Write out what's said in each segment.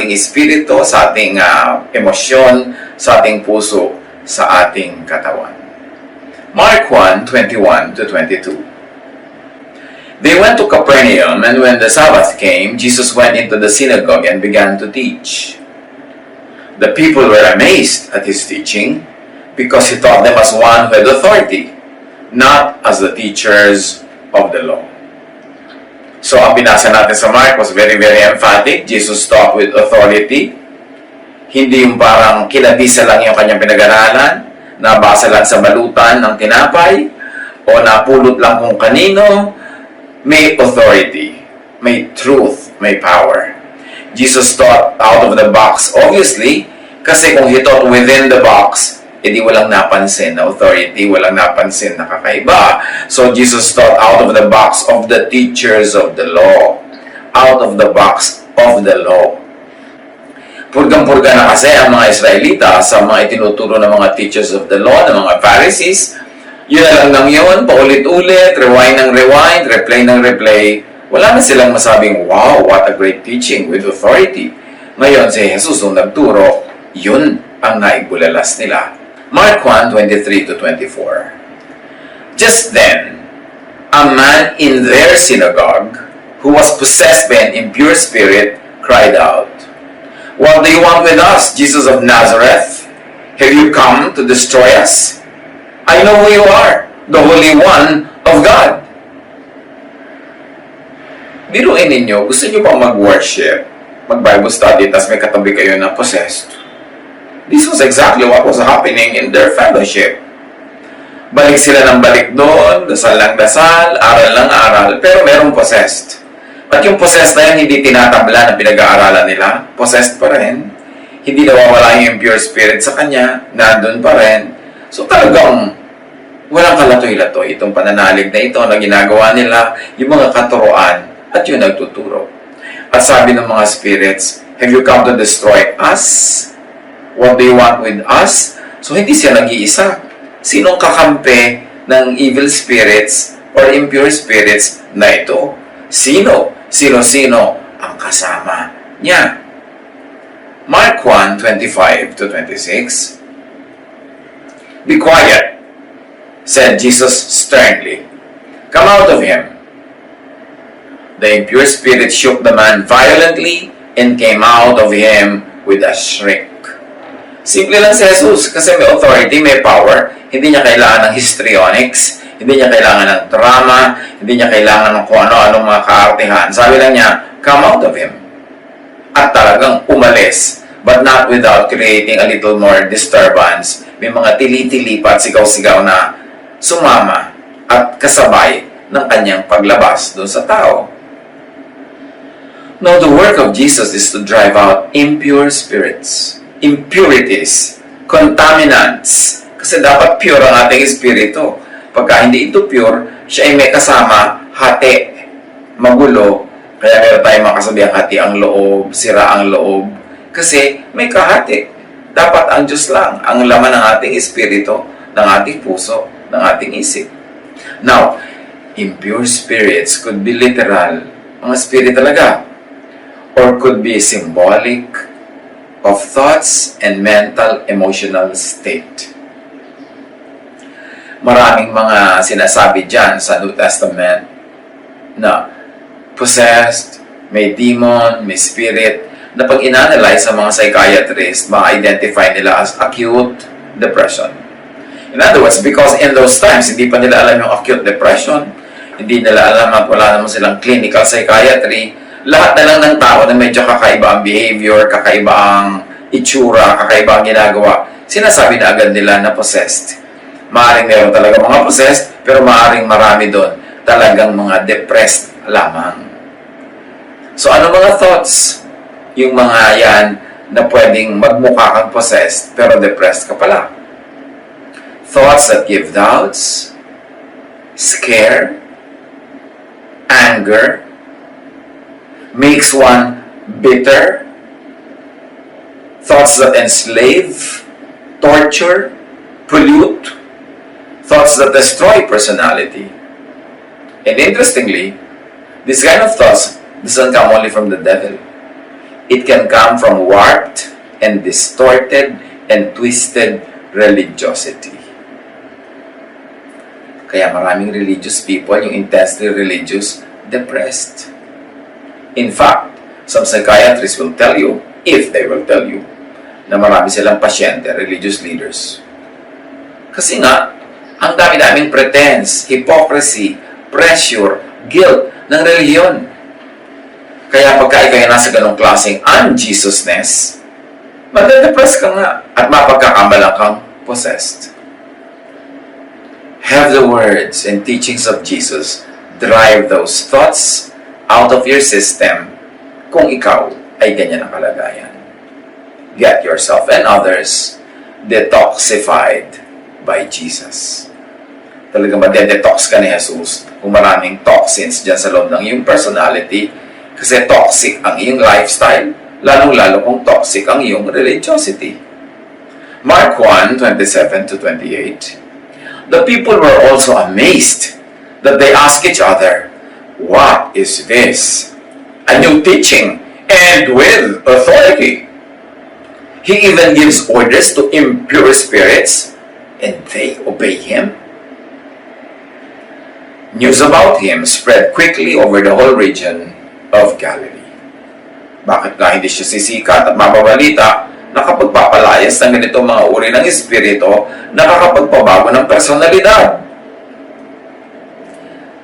ating espiritu, sa ating emosyon, sa ating puso, sa ating katawan. Mark 1:21-22. They went to Capernaum, and when the Sabbath came, Jesus went into the synagogue and began to teach. The people were amazed at his teaching, because he taught them as one who had authority, not as the teachers of the law. So, ang binasa natin sa Mark was very, very emphatic. Jesus taught with authority. Hindi yung parang kinabisa lang yung kanyang pinag-aralan, nabasa lang sa balutan ng tinapay, o napulot lang kung kanino. May authority, may truth, may power. Jesus taught out of the box, obviously, kasi kung he taught within the box, edi walang napansin na authority, walang napansin na kakaiba. So Jesus taught out of the box of the teachers of the law. Out of the box of the law. Purgang-purga na kasi ang mga Israelita sa mga itinuturo ng mga teachers of the law, ng mga Pharisees. Yun na lang ng yun, paulit-ulit, rewind ng rewind, replay ng replay. Wala na silang masabing, wow, what a great teaching with authority. Ngayon, si Jesus nung nagturo, yun ang naibulalas nila. Mark 1:23-24. Just then, a man in their synagogue, who was possessed by an impure spirit, cried out, "What do you want with us, Jesus of Nazareth? Have you come to destroy us? I know who you are, the Holy One of God." Biruin ninyo, gusto nyo bang mag-worship, mag-Bible study, tas may katabi kayo na possessed? This was exactly what was happening in their fellowship. Balik sila ng balik doon, dasal lang dasal, aral lang aral, pero merong possessed. At yung possessed na yun, hindi tinatabla na pinag-aaralan nila, possessed pa rin. Hindi nawawala yung impure spirit sa kanya, nandun pa rin. So talagang walang kalatoy-latoy itong pananalig na ito na ginagawa nila, yung mga katuroan at yung nagtuturo. At sabi ng mga spirits, "Have you come to destroy us? What do you want with us?" So hindi siya nag-iisa. Sinong kakampi ng evil spirits or impure spirits na ito? Sino? Sino-sino ang kasama niya? Mark 1:25-26. "Be quiet," said Jesus sternly. "Come out of him." The impure spirit shook the man violently and came out of him with a shriek. Simple lang si Jesus kasi may authority, may power. Hindi niya kailangan ng histrionics, hindi niya kailangan ng drama, hindi niya kailangan ng kung ano-anong mga kaartihan. Sabi lang niya, "Come out of him." At talagang umalis, but not without creating a little more disturbance. May mga tili-tili pa at sigaw-sigaw na sumama at kasabay ng kanyang paglabas doon sa tao. Now, the work of Jesus is to drive out impure spirits, impurities, contaminants. Kasi dapat pure ang ating espiritu. Pagka hindi ito pure, siya ay may kasama, hati, magulo. Kaya meron tayong makasabihang hati ang loob, sira ang loob. Kasi may kahati. Dapat ang Diyos lang, ang laman ng ating espiritu, ng ating puso, ng ating isip. Now, impure spirits could be literal, mga spirit talaga, or could be symbolic of thoughts and mental, emotional state. Maraming mga sinasabi dyan sa New Testament na possessed, may demon, may spirit, na pag in-analyze sa mga psychiatrists, ma-identify nila as acute depression. In other words, because in those times, hindi pa nila alam yung acute depression, hindi nila alam at wala naman silang clinical psychiatry, lahat na lang ng tao na medyo kakaiba ang behavior, kakaiba ang itsura, kakaiba ang ginagawa, sinasabi na agad nila na possessed. Maaring meron talaga mga possessed, pero maaring marami doon talagang mga depressed lamang. So, ano mga thoughts? Yung mga yan na pwedeng magmukha kang possessed, pero depressed ka pala. Thoughts that give doubts, scare, anger, makes one bitter, thoughts that enslave, torture, pollute, thoughts that destroy personality. And interestingly, this kind of thoughts doesn't come only from the devil. It can come from warped and distorted and twisted religiosity. Kaya maraming religious people, yung intensely religious, depressed. In fact, some psychiatrists will tell you, if they will tell you, na marami silang pasyente, religious leaders. Kasi nga, ang dami-daming pretense, hypocrisy, pressure, guilt ng reliyon. Kaya pagka ikaw nasa ganong klaseng un-Jesusness, madadepress ka nga at mapagkakamalang kang possessed. Have the words and teachings of Jesus drive those thoughts out of your system kung ikaw ay ganyan ang kalagayan. Get yourself and others detoxified by Jesus. Talagang madedetox ka ni Jesus kung maraming toxins dyan sa loob ng iyong personality kasi toxic ang iyong lifestyle, lalong-lalo kung toxic ang iyong religiosity. Mark 1:27-28. The people were also amazed that they asked each other, "What is this? A new teaching and with authority. He even gives orders to impure spirits and they obey him." News about him spread quickly over the whole region of Galilee. Bakit nga hindi siya sisikat at mababalita na kapagpapalayas ng ganitong mga uri ng espiritu, nakakapagpabago ng personalidad?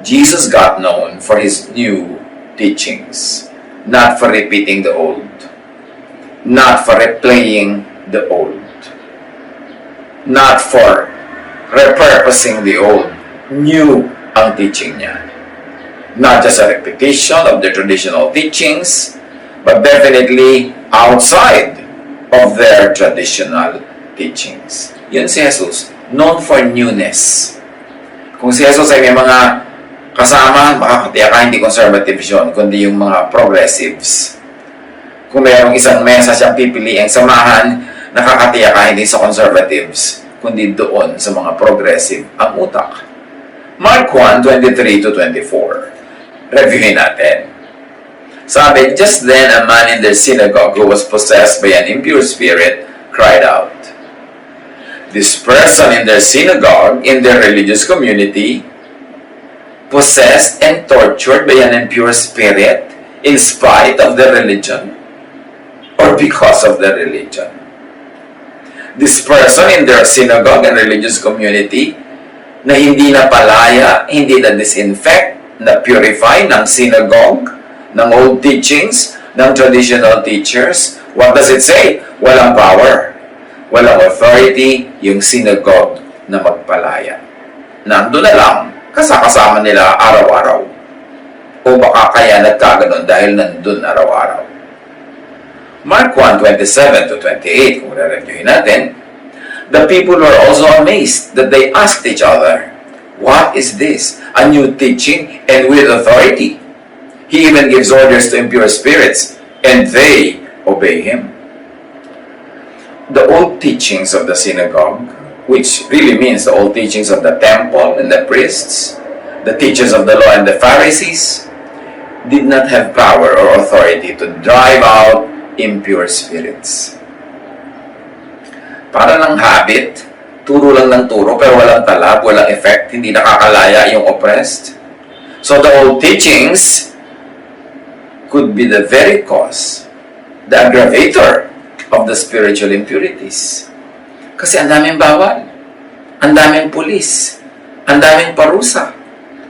Jesus got known for his new teachings, not for repeating the old, not for replaying the old, not for repurposing the old. New ang teaching niya. Not just a repetition of the traditional teachings, but definitely outside of their traditional teachings. Yun si Jesus, known for newness. Kung si Jesus ay may mga kasama, makakatiyak ka, hindi conservatives yun, kundi yung mga progressives. Kung mayroong isang mesa siyang pipiliing samahan, nakakatiyak ka, hindi sa conservatives, kundi doon sa mga progressive ang utak. Mark 1:23-24. Reviewin natin. Sabi, just then a man in their synagogue who was possessed by an impure spirit cried out. This person in their synagogue, in their religious community, possessed and tortured by an impure spirit in spite of their religion or because of their religion. This person in their synagogue and religious community na hindi na palaya, hindi na disinfect, na purify ng synagogue, ng old teachings, ng traditional teachers. What does it say? Walang power, walang authority yung synagogue na magpalaya. Nandun na lang, kasama nila araw-araw. O baka kaya nagkaganon dahil nandun araw-araw. Mark 1:27-28, kung re-reviewin natin, the people were also amazed that they asked each other, "What is this? A new teaching and with authority. He even gives orders to impure spirits, and they obey him." The old teachings of the synagogue, which really means the old teachings of the temple and the priests, the teachers of the law and the Pharisees, did not have power or authority to drive out impure spirits. Para ng habit, turo lang ng turo, pero walang talab, walang effect, hindi nakakalaya yung oppressed. So the old teachings could be the very cause, the aggravator of the spiritual impurities. Kasi ang daming bawal, ang daming pulis, ang daming parusa,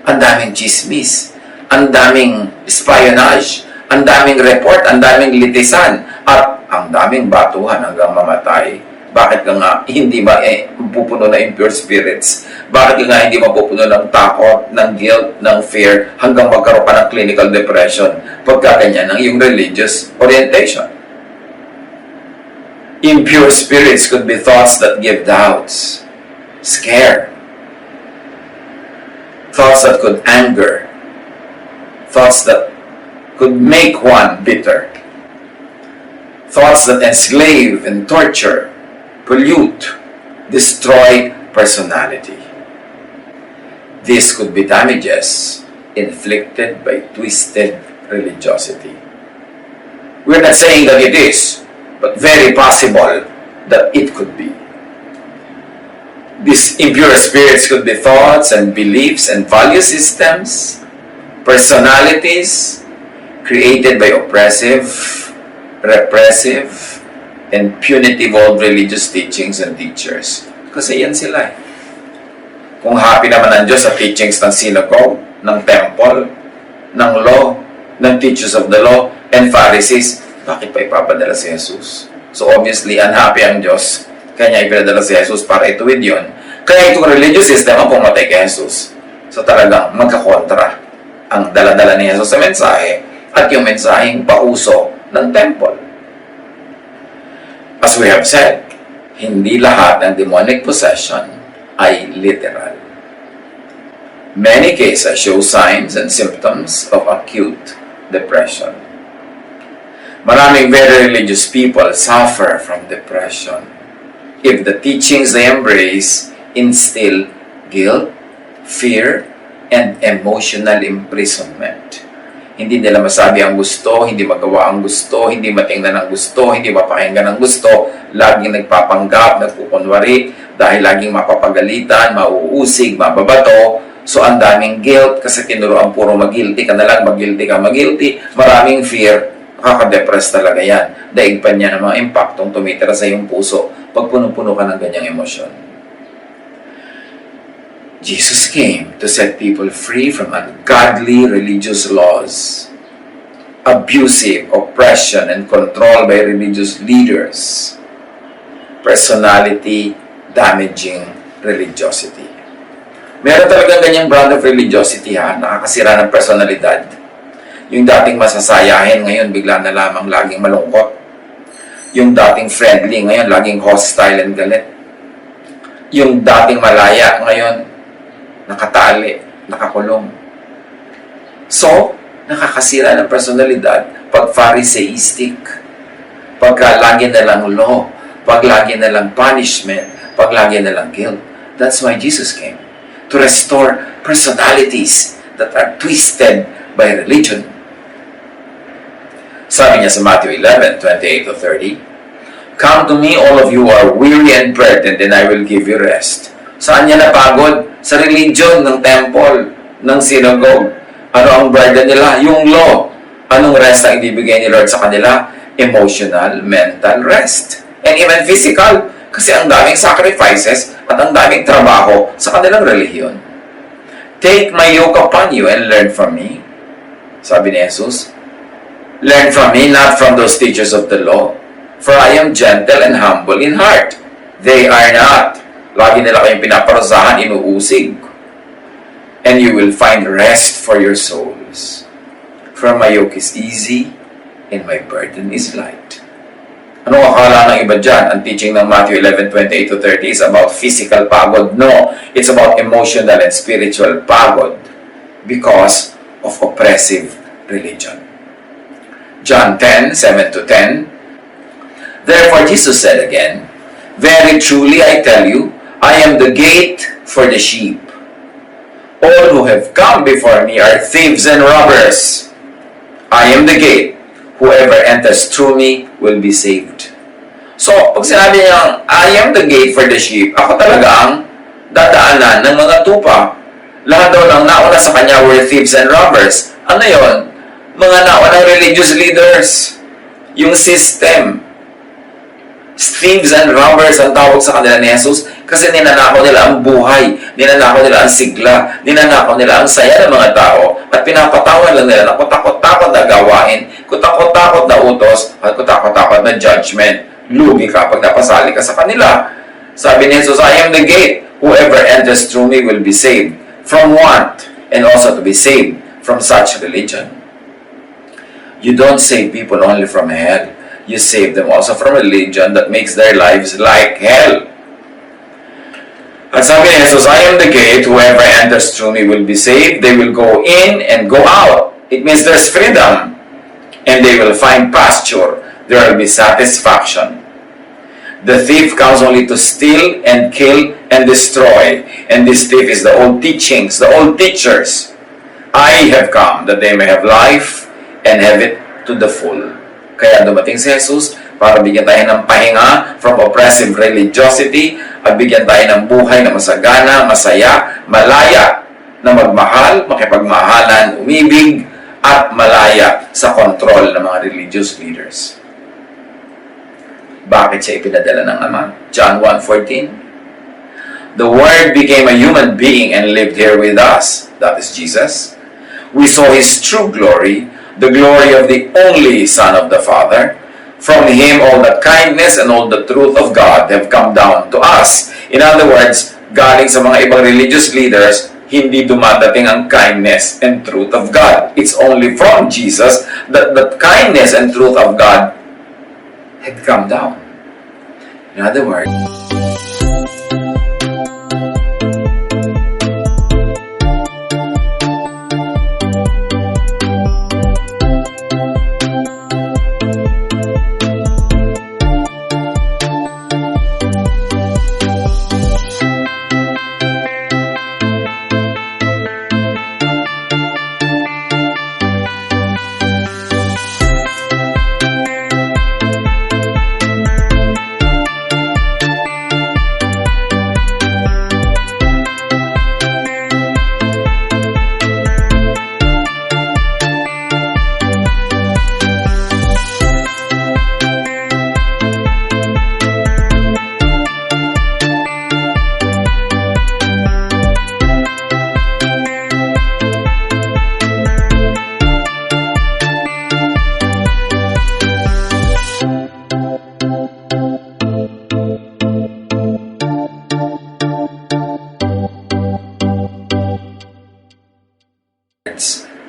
ang daming chismis, ang daming espionage, ang daming report, ang daming litisan, at ang daming batuhan hanggang mamatay. Bakit ka nga hindi ba mapupuno na impure spirits? Bakit ka nga hindi mapupuno ng takot, ng guilt, ng fear, hanggang magkaroon pa ng clinical depression pagka ganyan ang iyong religious orientation? Impure spirits could be thoughts that give doubts, scare, thoughts that could anger, thoughts that could make one bitter, thoughts that enslave and torture, pollute, destroy personality. This could be damages inflicted by twisted religiosity. We're not saying that it is, but very possible that it could be. These impure spirits could be thoughts and beliefs and value systems, personalities created by oppressive, repressive, and punitive old religious teachings and teachers. Kasi yan sila eh. Kung happy naman ang Diyos sa teachings ng synagogue, ng temple, ng law, ng teachers of the law, and Pharisees, bakit pa ipapadala si Jesus? So obviously, unhappy ang Diyos. Kaya niya ipinadala si Jesus para ituwid yun. Kaya itong religious system ang pumatay kay Jesus. So talagang magkakontra ang dala-dala ni Jesus sa mensahe at yung mensaheng pauso ng temple. As we have said, hindi lahat ng demonic possession ay literal. Many cases show signs and symptoms of acute depression. Maraming very religious people suffer from depression if the teachings they embrace instill guilt, fear, and emotional imprisonment. Hindi nila masabi ang gusto, hindi magawa ang gusto, hindi matingnan ang gusto, hindi mapakinggan ang gusto, laging nagpapanggap, nagkukunwari, dahil laging mapapagalitan, mauusig, mababato. So ang daming guilt kasi tinuruan puro mag-guilty ka na lang, mag-guilty ka, mag-guilty. Maraming fear, nakaka-depress talaga yan. Daig pa niya ng mga impaktong tumitira sa iyong puso pag puno-puno ka ng ganyang emosyon. Jesus came to set people free from ungodly religious laws, abusive oppression and control by religious leaders, personality-damaging religiosity. Meron talagang ganyang brand of religiosity ha, nakakasira ng personalidad. Yung dating masasayahin, ngayon bigla na lamang laging malungkot. Yung dating friendly, ngayon laging hostile and galit. Yung dating malaya, ngayon nakatali, nakakulong. So, nakakasira ng personalidad pag Pharisaistic, pagka lagi na lang law, pag lagi na lang punishment, pag lagi na lang guilt. That's why Jesus came, to restore personalities that are twisted by religion. Sabi niya sa Matthew 11:28-30, "Come to me, all of you who are weary and burdened, and I will give you rest." Saan niya napagod? Sa religion ng temple, ng synagogue. Ano ang burden nila? Yung law. Anong rest ang ibibigay ni Lord sa kanila? Emotional, mental rest. And even physical. Kasi ang daming sacrifices at ang daming trabaho sa kanilang relihiyon. "Take my yoke upon you and learn from me." Sabi ni Jesus, "Learn from me, not from those teachers of the law. For I am gentle and humble in heart." They are not. Lagi nila kayong pinaparusahan, inuusig. "And you will find rest for your souls. For my yoke is easy and my burden is light." Ano akala ng iba dyan? Ang teaching ng Matthew 11:28-30 is about physical pagod. No, it's about emotional and spiritual pagod because of oppressive religion. John 10:7-10, "Therefore Jesus said again, Very truly I tell you, I am the gate for the sheep. All who have come before me are thieves and robbers. I am the gate. Whoever enters through me will be saved." So, pag sinabi niya, "I am the gate for the sheep," ako talaga ang dadaanan ng mga tupa. Lahat daw ng nauna sa kanya were thieves and robbers. Ano yon? Mga naunang religious leaders. Yung system. Thieves and robbers ang tawag sa kanila ni Jesus kasi ninanakaw nila ang buhay, ninanakaw nila ang sigla, ninanakaw nila ang saya ng mga tao at pinapatawan lang nila ng kutakot-takot na gawain, kutakot-takot na utos at kutakot-takot na judgment. Lugi ka pag napasali ka sa kanila. Sabi ni Jesus, "I am the gate. Whoever enters through me will be saved from want and also to be saved from such religion." You don't save people only from hell. You save them also from religion that makes their lives like hell. At sabi ni Jesus, "I am the gate. Whoever enters through me will be saved. They will go in and go out." It means there's freedom. And they will find pasture. There will be satisfaction. The thief comes only to steal and kill and destroy. And this thief is the old teachings, the old teachers. I have come that they may have life and have it to the full. Kaya dumating si Jesus para bigyan tayo ng pahinga from oppressive religiosity at bigyan tayo ng buhay na masagana, masaya, malaya, na magmahal, makipagmahalan, umibig, at malaya sa kontrol ng mga religious leaders. Bakit siya ipinadala ng Ama? John 1:14. The Word became a human being and lived here with us. That is Jesus. We saw His true glory, the glory of the only Son of the Father. From Him all the kindness and all the truth of God have come down to us. In other words, galing sa mga ibang religious leaders, hindi dumadating ang kindness and truth of God. It's only from Jesus that the kindness and truth of God had come down. In other words,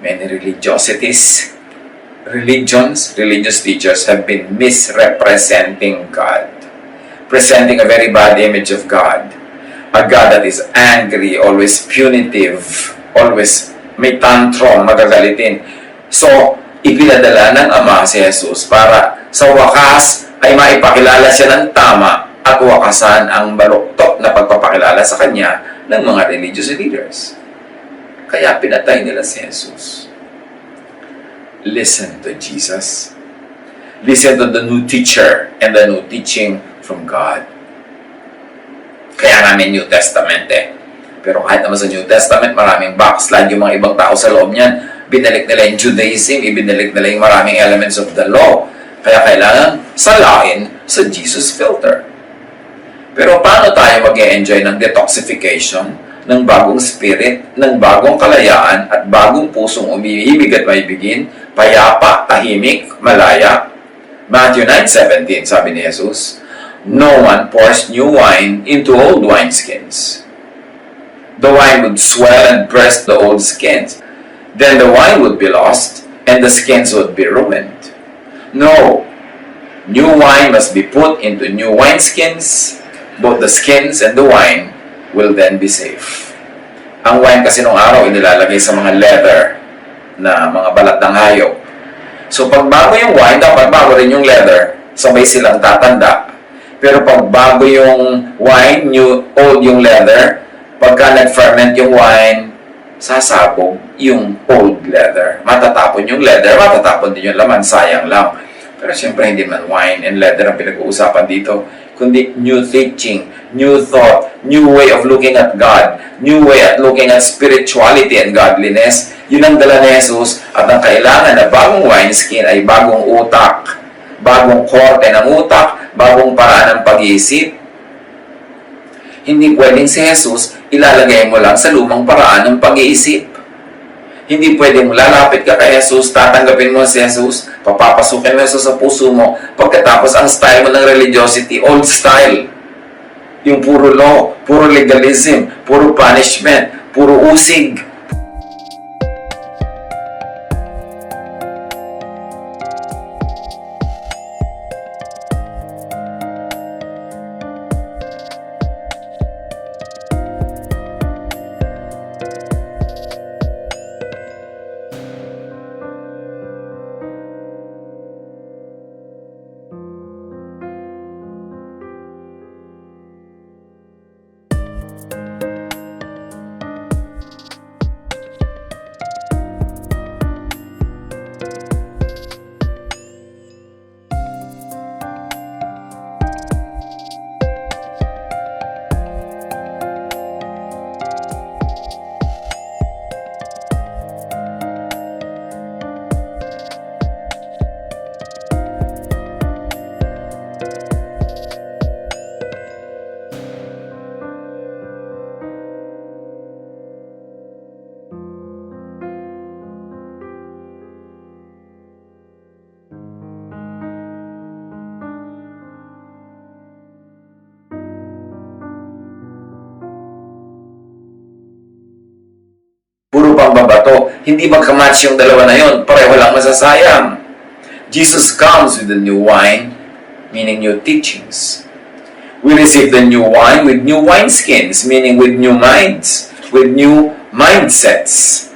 many religious teachers have been misrepresenting God, presenting a very bad image of God, a God that is angry, always punitive, always may tantrum, magagalitin. So, ipinadala ng Ama si Jesus para sa wakas ay maipakilala siya ng tama at wakasan ang baluktot na pagpapakilala sa Kanya ng mga religious leaders. Kaya pinatay nila si Jesus. Listen to Jesus. Listen to the new teacher and the new teaching from God. Kaya namin New Testament eh. Pero kahit naman sa New Testament, maraming backslide yung mga ibang tao sa loob niyan. Binalik nila yung Judaism, ibinalik nila yung maraming elements of the law. Kaya kailangan salain sa Jesus filter. Pero paano tayo mag-e-enjoy ng detoxification, ng bagong spirit, ng bagong kalayaan, at bagong pusong umiibig at maibigin, payapa, tahimik, malaya? Matthew 9:17, sabi ni Jesus, no one pours new wine into old wineskins. The wine would swell and burst the old skins. Then the wine would be lost, and the skins would be ruined. No, new wine must be put into new wineskins. Both the skins and the wine will then be safe. Ang wine kasi nung araw inilalagay sa mga leather na mga balat ng hayop. So pag bago yung wine, dapat bago rin yung leather, sabay silang tatanda. Pero pag bago yung wine, old yung leather, pagka nag-ferment yung wine, sasabog yung old leather. Matatapon yung leather, matatapon din yung laman, sayang lang. Pero siyempre hindi man wine and leather ang pinag-uusapan dito, kundi new teaching, new thought, new way of looking at God, new way at looking at spirituality and godliness. Yun ang dala ni Jesus, at ang kailangan na bagong wineskin ay bagong utak, bagong korte ng utak, bagong paraan ng pag-iisip. Hindi pwedeng si Jesus ilalagay mo lang sa lumang paraan ng pag-iisip. Hindi pwedeng lalapit ka kay Jesus, tatanggapin mo si Jesus, papapasukin mo Jesus sa puso mo, pagkatapos ang style mo ng religiosity, old style. Yung puro law, puro legalism, puro punishment, puro usig. hindi magkamatch yung dalawa na yun. Pareho lang masasayang. Jesus comes with the new wine, meaning new teachings. We receive the new wine with new wineskins, meaning with new minds, with new mindsets.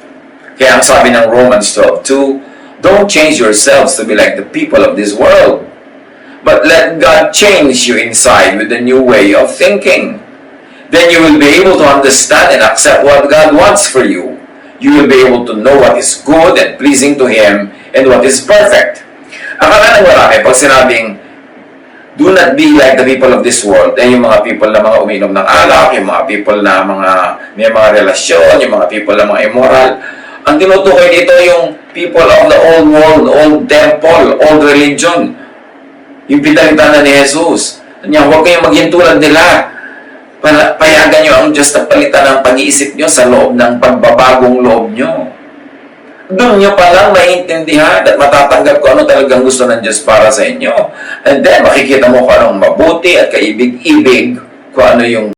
Kaya ang sabi ng Romans 12:2, don't change yourselves to be like the people of this world, but let God change you inside with a new way of thinking. Then you will be able to understand and accept what God wants for you. You will be able to know what is good and pleasing to Him and what is perfect. Akala ng marami, pag sinabing, do not be like the people of this world, yung mga people na mga umiinom ng alak, yung mga people na may mga relasyon, yung mga people na mga immoral, ang tinutukoy dito yung people of the old world, old temple, old religion. Yung pinalitan na ni Jesus. Huwag kayong maging tulad nila. Payagan nyo ang Diyos na palitan ng pag-iisip nyo sa loob ng pagbabagong loob nyo. Doon nyo palang maiintindihan at matatanggap kung ano talagang gusto ng Diyos para sa inyo. And then, makikita mo kung anong mabuti at kaibig-ibig, kung ano yung